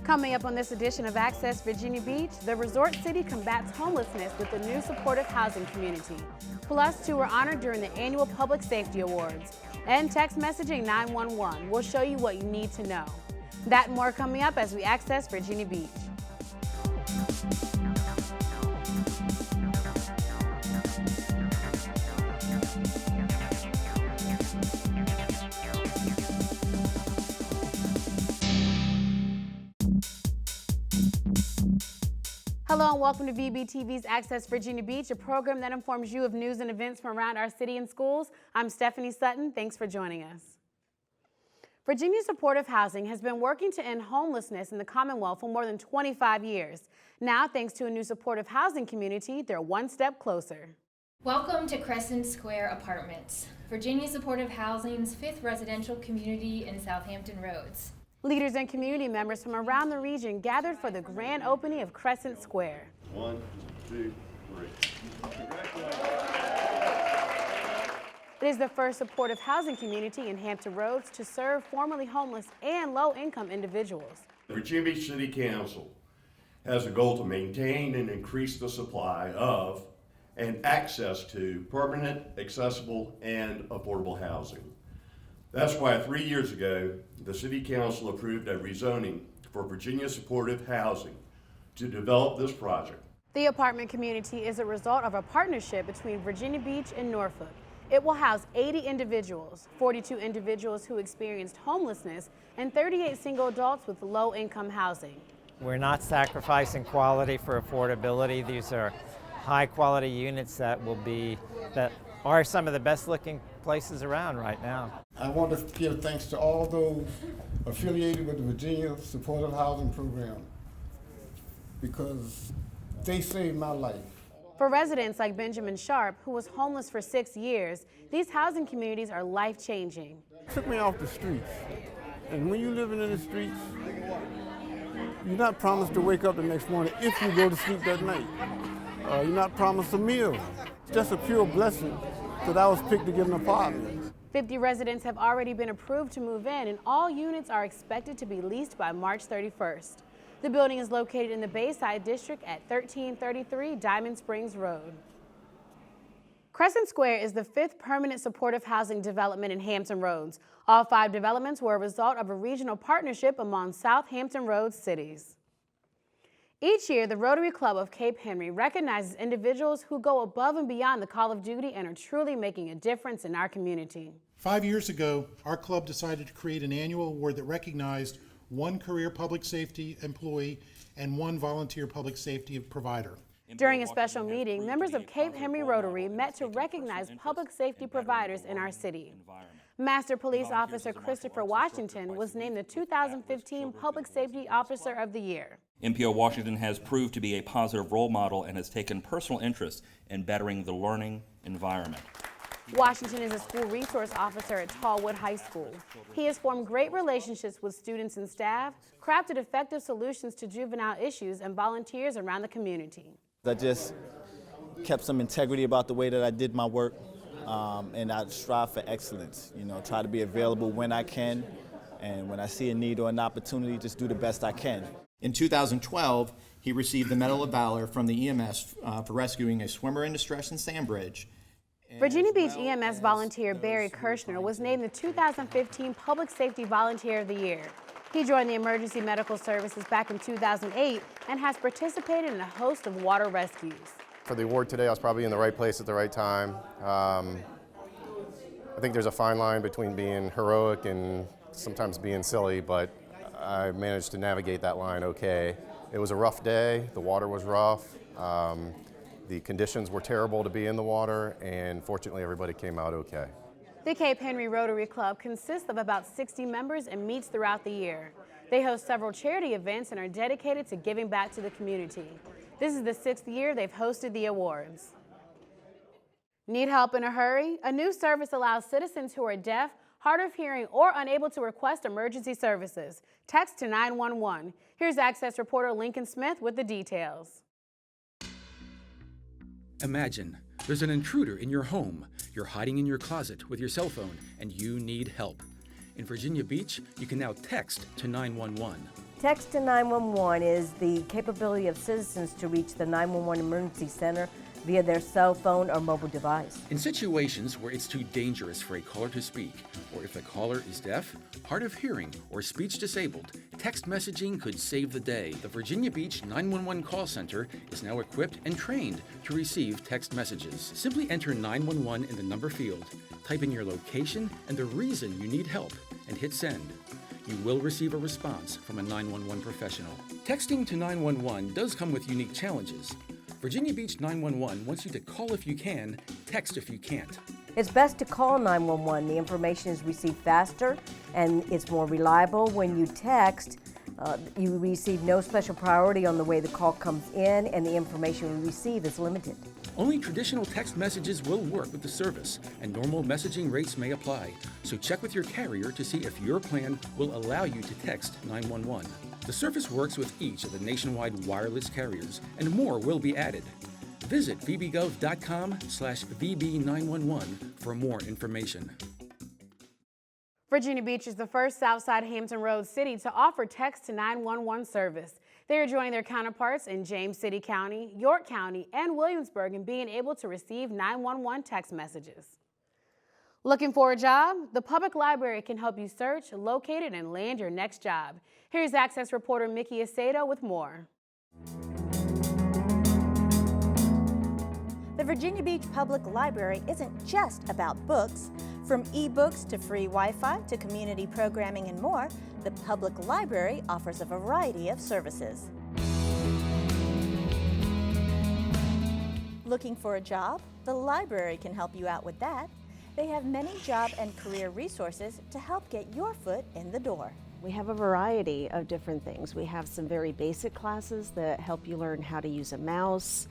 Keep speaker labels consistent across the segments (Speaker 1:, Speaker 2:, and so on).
Speaker 1: Coming up on this edition of Access Virginia Beach, the resort city combats homelessness with a new supportive housing community. Plus, two were honored during the annual Public Safety Awards. And text messaging 911 will show you what you need to know. That and more coming up as we access Virginia Beach. Hello and welcome to VBTV's Access Virginia Beach, a program that informs you of news and events from around our city and schools. I'm Stephanie Sutton. Thanks for joining us. Virginia Supportive Housing has been working to end homelessness in the Commonwealth for more than 25 years. Now, thanks to a new supportive housing community, they're one step closer.
Speaker 2: Welcome to Crescent Square Apartments, Virginia Supportive Housing's 5th residential community in Southampton Roads.
Speaker 1: Leaders and community members from around the region gathered for the grand opening of Crescent Square.
Speaker 3: 1, 2, 3.
Speaker 1: It is the first supportive housing community in Hampton Roads to serve formerly homeless and low-income individuals.
Speaker 3: The Virginia Beach City Council has a goal to maintain and increase the supply of and access to permanent, accessible, and affordable housing. That's why 3 years ago, the City Council approved a rezoning for Virginia Supportive Housing to develop this project.
Speaker 1: The apartment community is a result of a partnership between Virginia Beach and Norfolk. It will house 80 individuals, 42 individuals who experienced homelessness, and 38 single adults with low-income housing.
Speaker 4: We're not sacrificing quality for affordability. These are high-quality units that are some of the best-looking places around right now.
Speaker 5: I want to give thanks to all those affiliated with the Virginia Supportive Housing Program because they saved my life.
Speaker 1: For residents like Benjamin Sharp, who was homeless for 6 years, these housing communities are life-changing.
Speaker 5: Took me off the streets. And when you're living in the streets, you're not promised to wake up the next morning if you go to sleep that night. You're not promised a meal. It's just a pure blessing that I was picked to get an apartment.
Speaker 1: 50 residents have already been approved to move in, and all units are expected to be leased by March 31st. The building is located in the Bayside District at 1333 Diamond Springs Road. Crescent Square is the 5th permanent supportive housing development in Hampton Roads. All 5 developments were a result of a regional partnership among Southampton Roads cities. Each year, the Rotary Club of Cape Henry recognizes individuals who go above and beyond the call of duty and are truly making a difference in our community.
Speaker 6: 5 years ago, our club decided to create an annual award that recognized 1 career public safety employee and 1 volunteer public safety provider.
Speaker 1: During a special meeting, members of Cape Henry Rotary met to recognize public safety providers in our city. Master Police Officer Christopher Washington was named the 2015 Public Safety Officer of the Year.
Speaker 7: MPO Washington has proved to be a positive role model and has taken personal interest in bettering the learning environment.
Speaker 1: Washington is a school resource officer at Tallwood High School. He has formed great relationships with students and staff, crafted effective solutions to juvenile issues, and volunteers around the community.
Speaker 8: I just kept some integrity about the way that I did my work, and I strive for excellence. Try to be available when I can, and when I see a need or an opportunity, just do the best I can.
Speaker 9: In 2012, he received the Medal of Valor from the EMS for rescuing a swimmer in distress in Sandbridge.
Speaker 1: Virginia Beach EMS volunteer Barry Kirshner was named the 2015 Public Safety Volunteer of the Year. He joined the Emergency Medical Services back in 2008 and has participated in a host of water rescues.
Speaker 10: For the award today, I was probably in the right place at the right time. I think there's a fine line between being heroic and sometimes being silly, but I managed to navigate that line okay. It was a rough day, the water was rough, the conditions were terrible to be in the water, and fortunately everybody came out okay.
Speaker 1: The Cape Henry Rotary Club consists of about 60 members and meets throughout the year. They host several charity events and are dedicated to giving back to the community. This is the 6th year they've hosted the awards. Need help in a hurry? A new service allows citizens who are deaf, hard of hearing, or unable to request emergency services. Text to 911. Here's Access reporter Lincoln Smith with the details.
Speaker 11: Imagine there's an intruder in your home. You're hiding in your closet with your cell phone, and you need help. In Virginia Beach, you can now text to 911.
Speaker 12: Text to 911 is the capability of citizens to reach the 911 emergency center via their cell phone or mobile device.
Speaker 11: In situations where it's too dangerous for a caller to speak, or if the caller is deaf, hard of hearing, or speech disabled, text messaging could save the day. The Virginia Beach 911 call center is now equipped and trained to receive text messages. Simply enter 911 in the number field, type in your location and the reason you need help, and hit send. You will receive a response from a 911 professional. Texting to 911 does come with unique challenges. Virginia Beach 911 wants you to call if you can, text if you can't.
Speaker 12: It's best to call 911. The information is received faster and it's more reliable. When you text, you receive no special priority on the way the call comes in, and the information we receive is limited.
Speaker 11: Only traditional text messages will work with the service, and normal messaging rates may apply. So check with your carrier to see if your plan will allow you to text 911. The service works with each of the nationwide wireless carriers, and more will be added. Visit vbgov.com/VB911 for more information.
Speaker 1: Virginia Beach is the first Southside Hampton Roads city to offer text to 911 service. They are joining their counterparts in James City County, York County, and Williamsburg in being able to receive 911 text messages. Looking for a job? The public library can help you search, locate it, and land your next job. Here's Access reporter Mickey Acedo with more.
Speaker 13: The Virginia Beach Public Library isn't just about books. From e-books to free Wi-Fi to community programming and more, the public library offers a variety of services. Looking for a job? The library can help you out with that. They have many job and career resources to help get your foot in the door.
Speaker 14: We have a variety of different things. We have some very basic classes that help you learn how to use a mouse,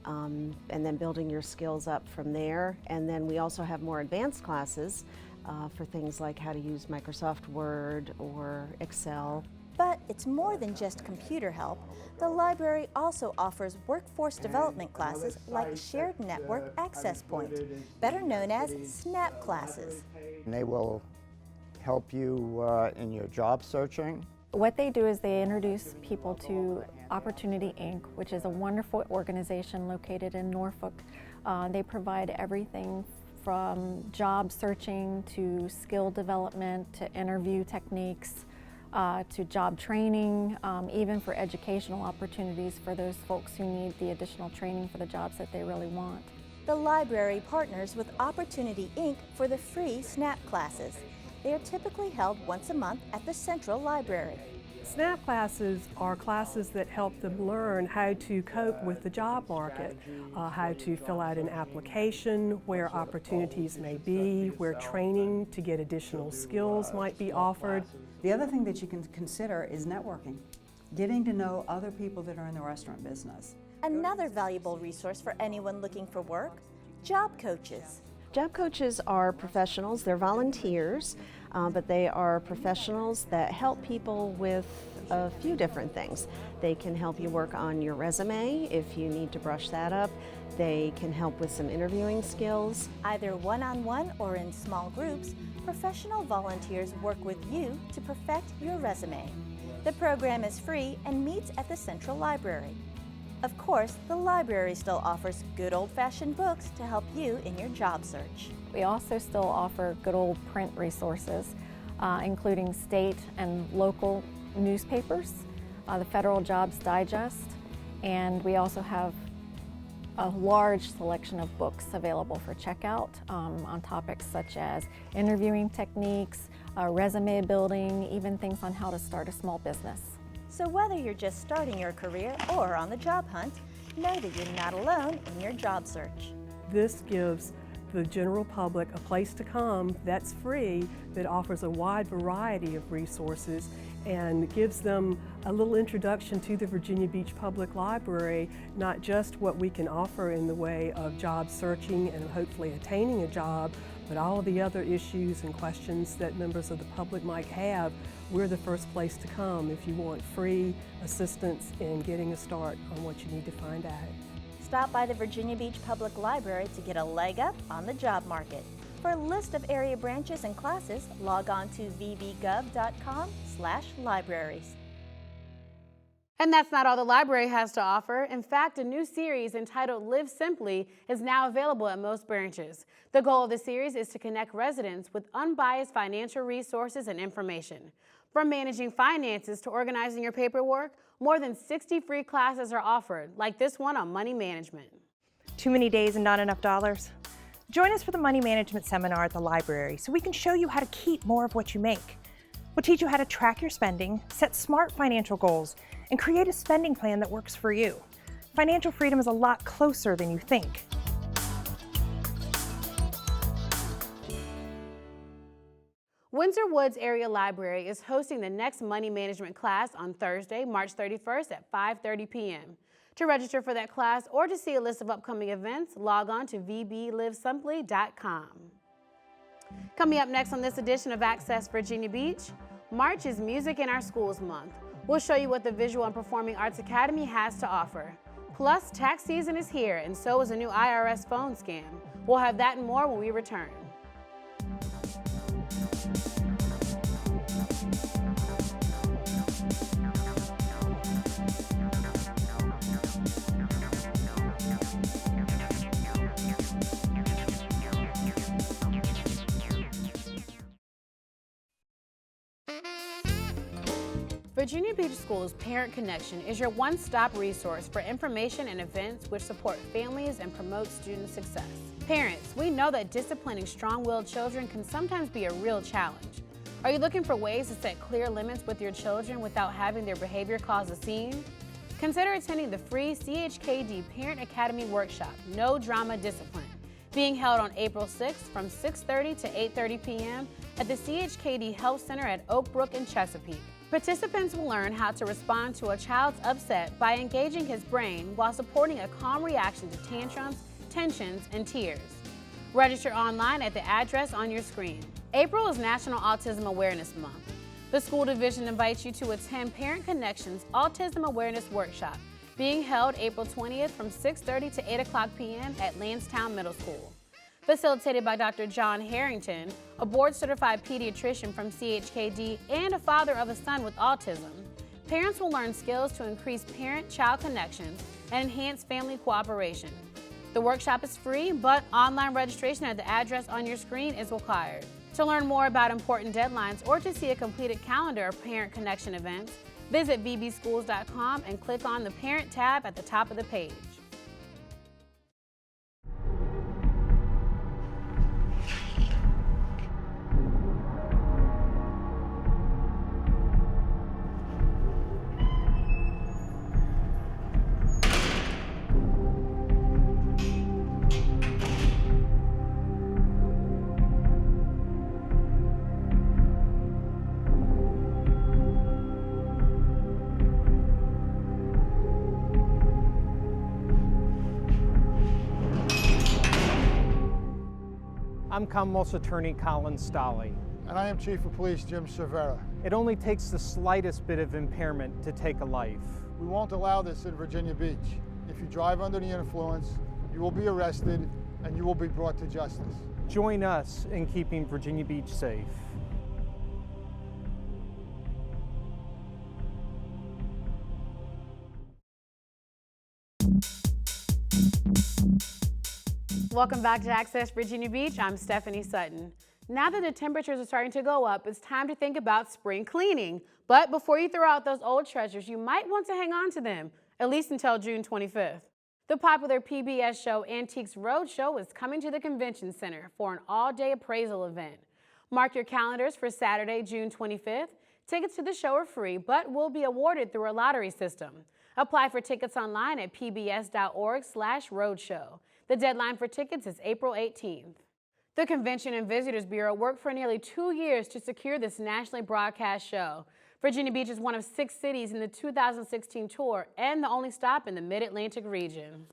Speaker 14: and then building your skills up from there. And then we also have more advanced classes for things like how to use Microsoft Word or Excel.
Speaker 13: But it's more than just computer help. The library also offers workforce development classes like Shared Network Access Point, better known as SNAP classes.
Speaker 15: And they will help you in your job searching.
Speaker 16: What they do is they introduce people to Opportunity Inc., which is a wonderful organization located in Norfolk. They provide everything from job searching to skill development to interview techniques to job training, even for educational opportunities for those folks who need the additional training for the jobs that they really want.
Speaker 13: The library partners with Opportunity Inc. for the free SNAP classes. They are typically held once a month at the Central Library.
Speaker 17: SNAP classes are classes that help them learn how to cope with the job market, how to fill out an application, where opportunities may be, where training to get additional skills might be offered.
Speaker 18: The other thing that you can consider is networking, getting to know other people that are in the restaurant business.
Speaker 13: Another valuable resource for anyone looking for work, job coaches.
Speaker 14: Job coaches are professionals, they're volunteers, but they are professionals that help people with a few different things. They can help you work on your resume if you need to brush that up. They can help with some interviewing skills.
Speaker 13: Either one-on-one or in small groups, professional volunteers work with you to perfect your resume. The program is free and meets at the Central Library. Of course, the library still offers good old-fashioned books to help you in your job search.
Speaker 16: We also still offer good old print resources, including state and local newspapers, the Federal Jobs Digest, and we also have a large selection of books available for checkout on topics such as interviewing techniques, resume building, even things on how to start a small business.
Speaker 13: So whether you're just starting your career or on the job hunt, know that you're not alone in your job search.
Speaker 17: This gives the general public a place to come that's free, that offers a wide variety of resources and gives them a little introduction to the Virginia Beach Public Library, not just what we can offer in the way of job searching and hopefully attaining a job, but all of the other issues and questions that members of the public might have. We're the first place to come if you want free assistance in getting a start on what you need to find out.
Speaker 13: Stop by the Virginia Beach Public Library to get a leg up on the job market. For a list of area branches and classes, log on to vbgov.com/libraries.
Speaker 1: And that's not all the library has to offer. In fact, a new series entitled Live Simply is now available at most branches. The goal of the series is to connect residents with unbiased financial resources and information. From managing finances to organizing your paperwork, more than 60 free classes are offered, like this one on money management.
Speaker 19: Too many days and not enough dollars? Join us for the Money Management Seminar at the library so we can show you how to keep more of what you make. We'll teach you how to track your spending, set smart financial goals, and create a spending plan that works for you. Financial freedom is a lot closer than you think.
Speaker 1: Windsor Woods Area Library is hosting the next money management class on Thursday, March 31st at 5:30 p.m. To register for that class or to see a list of upcoming events, log on to vblivesumply.com. Coming up next on this edition of Access Virginia Beach, March is Music in Our Schools Month. We'll show you what the Visual and Performing Arts Academy has to offer. Plus, tax season is here, and so is a new IRS phone scam. We'll have that and more when we return. Virginia Beach Schools Parent Connection is your one-stop resource for information and events which support families and promote student success. Parents, we know that disciplining strong-willed children can sometimes be a real challenge. Are you looking for ways to set clear limits with your children without having their behavior cause a scene? Consider attending the free CHKD Parent Academy Workshop, No Drama Discipline, being held on April 6th from 6:30 to 8:30 p.m. at the CHKD Health Center at Oak Brook in Chesapeake. Participants will learn how to respond to a child's upset by engaging his brain while supporting a calm reaction to tantrums, tensions, and tears. Register online at the address on your screen. April is National Autism Awareness Month. The school division invites you to attend Parent Connections Autism Awareness Workshop, being held April 20th from 6:30 to 8 o'clock p.m. at Lansdowne Middle School. Facilitated by Dr. John Harrington, a board-certified pediatrician from CHKD and a father of a son with autism, parents will learn skills to increase parent-child connections and enhance family cooperation. The workshop is free, but online registration at the address on your screen is required. To learn more about important deadlines or to see a completed calendar of Parent Connection events, visit vbschools.com and click on the Parent tab at the top of the page.
Speaker 20: I'm Commonwealth's Attorney Colin Stolley.
Speaker 21: And I am Chief of Police Jim Cervera.
Speaker 20: It only takes the slightest bit of impairment to take a life.
Speaker 21: We won't allow this in Virginia Beach. If you drive under the influence, you will be arrested and you will be brought to justice.
Speaker 20: Join us in keeping Virginia Beach safe.
Speaker 1: Welcome back to Access Virginia Beach. I'm Stephanie Sutton. Now that the temperatures are starting to go up, it's time to think about spring cleaning. But before you throw out those old treasures, you might want to hang on to them, at least until June 25th. The popular PBS show Antiques Roadshow is coming to the Convention Center for an all-day appraisal event. Mark your calendars for Saturday, June 25th. Tickets to the show are free, but will be awarded through a lottery system. Apply for tickets online at pbs.org/roadshow. The deadline for tickets is April 18th. The Convention and Visitors Bureau worked for nearly 2 years to secure this nationally broadcast show. Virginia Beach is one of 6 cities in the 2016 tour and the only stop in the Mid-Atlantic region.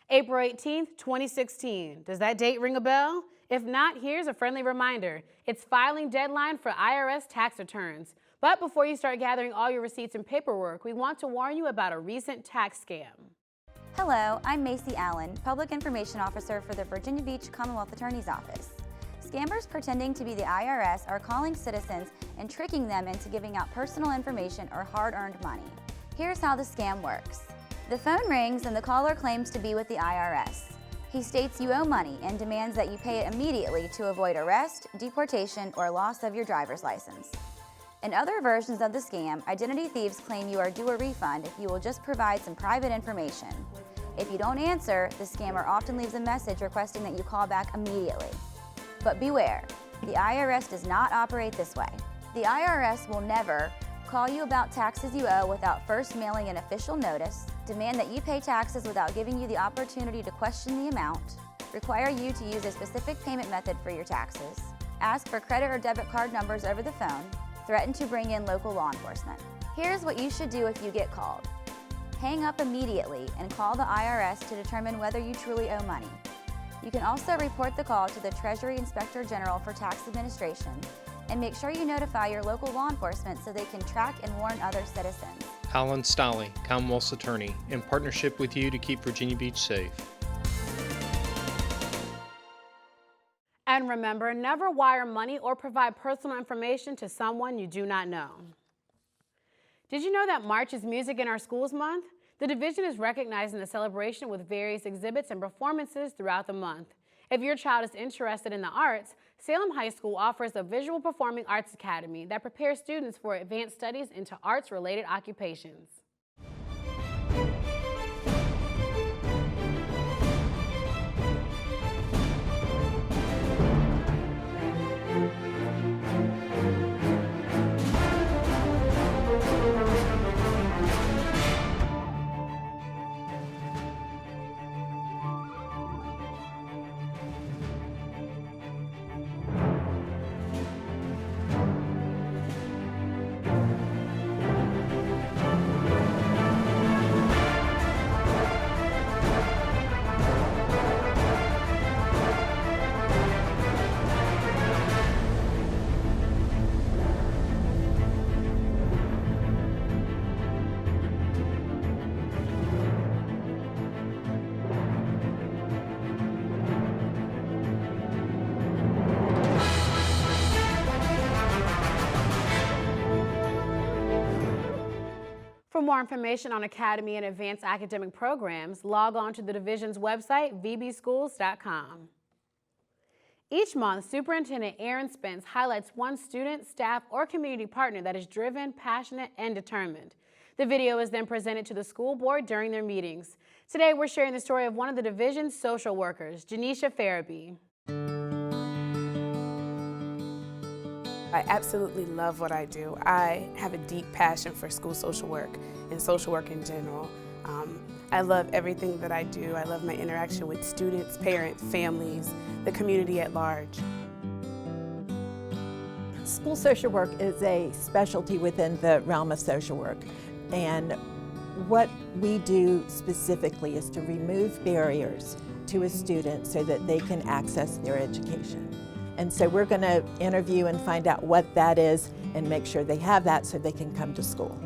Speaker 1: April 18th, 2016. Does that date ring a bell? If not, here's a friendly reminder. It's filing deadline for IRS tax returns. But before you start gathering all your receipts and paperwork, we want to warn you about a recent tax scam.
Speaker 22: Hello, I'm Macy Allen, Public Information Officer for the Virginia Beach Commonwealth Attorney's Office.
Speaker 2: Scammers pretending to be the IRS are calling citizens and tricking them into giving out personal information or hard-earned money. Here's how the scam works. The phone rings and the caller claims to be with the IRS. He states you owe money and demands that you pay it immediately to avoid arrest, deportation, or loss of your driver's license. In other versions of the scam, identity thieves claim you are due a refund if you will just provide some private information. If you don't answer, the scammer often leaves a message requesting that you call back immediately. But beware, the IRS does not operate this way. The IRS will never call you about taxes you owe without first mailing an official notice, demand that you pay taxes without giving you the opportunity to question the amount, require you to use a specific payment method for your taxes, ask for credit or debit card numbers over the phone, threaten to bring in local law enforcement. Here's what you should do if you get called. Hang up immediately and call the IRS to determine whether you truly owe money. You can also report the call to the Treasury Inspector General for Tax Administration and make sure you notify your local law enforcement so they can track and warn other citizens.
Speaker 22: Alan Stolley, Commonwealth's attorney, in partnership with you to keep Virginia Beach safe.
Speaker 1: And remember, never wire money or provide personal information to someone you do not know. Did you know that March is Music in Our Schools Month? The division is recognizing the celebration with various exhibits and performances throughout the month. If your child is interested in the arts, Salem High School offers a Visual Performing Arts Academy that prepares students for advanced studies into arts-related occupations. For more information on Academy and advanced academic programs, log on to the division's website, vbschools.com. Each month, Superintendent Aaron Spence highlights one student, staff, or community partner that is driven, passionate, and determined. The video is then presented to the school board during their meetings. Today, we're sharing the story of one of the division's social workers, Jeneshia Ferebee.
Speaker 23: I absolutely love what I do. I have a deep passion for school social work and social work in general. I love everything that I do. I love my interaction with students, parents, families, the community at large.
Speaker 24: School social work is a specialty within the realm of social work. And what we do specifically is to remove barriers to a student so that they can access their education. And so we're going to interview and find out what that is and make sure they have that so they can come to school.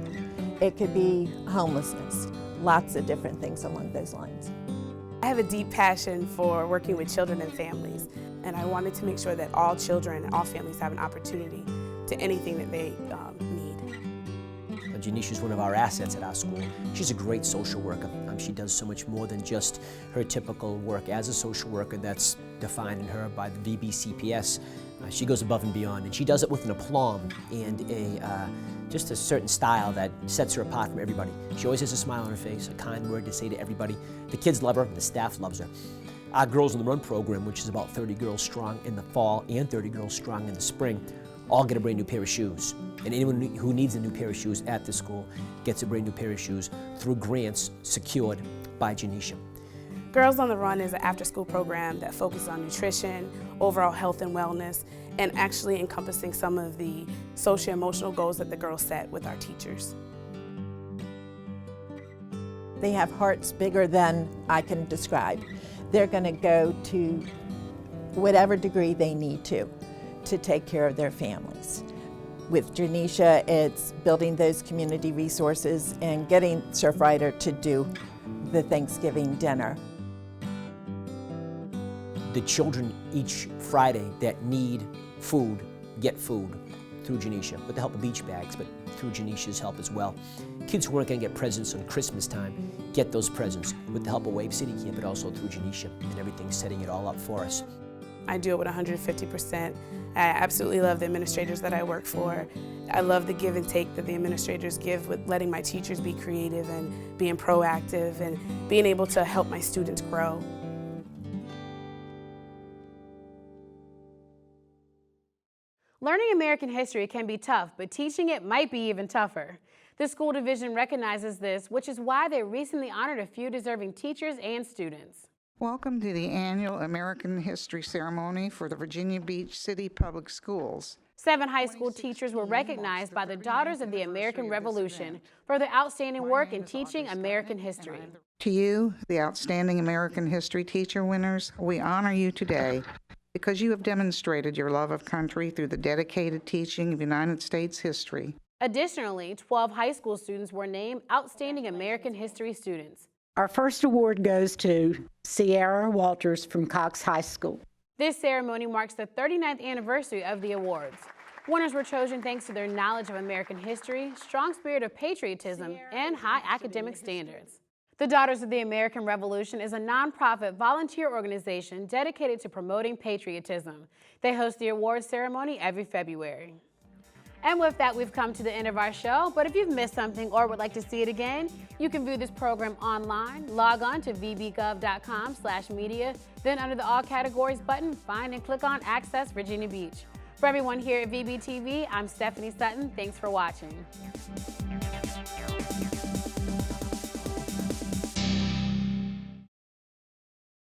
Speaker 24: It could be homelessness, lots of different things along those lines.
Speaker 23: I have a deep passion for working with children and families, and I wanted to make sure that all children and all families have an opportunity to anything that they need.
Speaker 25: Jeneshia is one of our assets at our school. She's a great social worker. She does so much more than just her typical work as a social worker that's defined in her by the VBCPS. She goes above and beyond, and she does it with an aplomb and just a certain style that sets her apart from everybody. She always has a smile on her face, a kind word to say to everybody. The kids love her, the staff loves her. Our Girls on the Run program, which is about 30 girls strong in the fall and 30 girls strong in the spring, all get a brand new pair of shoes. And anyone who needs a new pair of shoes at the school gets a brand new pair of shoes through grants secured by Jeneshia.
Speaker 23: Girls on the Run is an after-school program that focuses on nutrition, overall health and wellness, and actually encompassing some of the socio-emotional goals that the girls set with our teachers.
Speaker 24: They have hearts bigger than I can describe. They're going to go to whatever degree they need to take care of their families. With Jeneshia, it's building those community resources and getting Surfrider to do the Thanksgiving dinner.
Speaker 25: the children each Friday that need food get food through Jeneshia, with the help of beach bags, but through Jeneshia's help as well. Kids who aren't going to get presents on Christmas time get those presents with the help of Wave City Kid, but also through Jeneshia, and everything's setting it all up for us.
Speaker 23: I do it with 150%. I absolutely love the administrators that I work for. I love the give and take that the administrators give with letting my teachers be creative and being proactive and being able to help my students grow.
Speaker 1: Learning American history can be tough, but teaching it might be even tougher. The school division recognizes this, which is why they recently honored a few deserving teachers and students.
Speaker 3: Welcome to the annual American History Ceremony for the Virginia Beach City Public Schools.
Speaker 1: 7 high school teachers were recognized by the Daughters of the American Revolution for their outstanding work in teaching American history.
Speaker 3: To you, the outstanding American history teacher winners, we honor you today because you have demonstrated your love of country through the dedicated teaching of United States history.
Speaker 1: Additionally, 12 high school students were named Outstanding American History Students.
Speaker 4: Our first award goes to Sierra Walters from Cox High School.
Speaker 1: This ceremony marks the 39th anniversary of the awards. Winners were chosen thanks to their knowledge of American history, strong spirit of patriotism, and high academic standards. The Daughters of the American Revolution is a nonprofit volunteer organization dedicated to promoting patriotism. They host the awards ceremony every February. And with that, we've come to the end of our show. But if you've missed something or would like to see it again, you can view this program online. Log on to vbgov.com/media. Then under the All Categories button, find and click on Access Virginia Beach. For everyone here at VBTV, I'm Stephanie Sutton. Thanks for watching.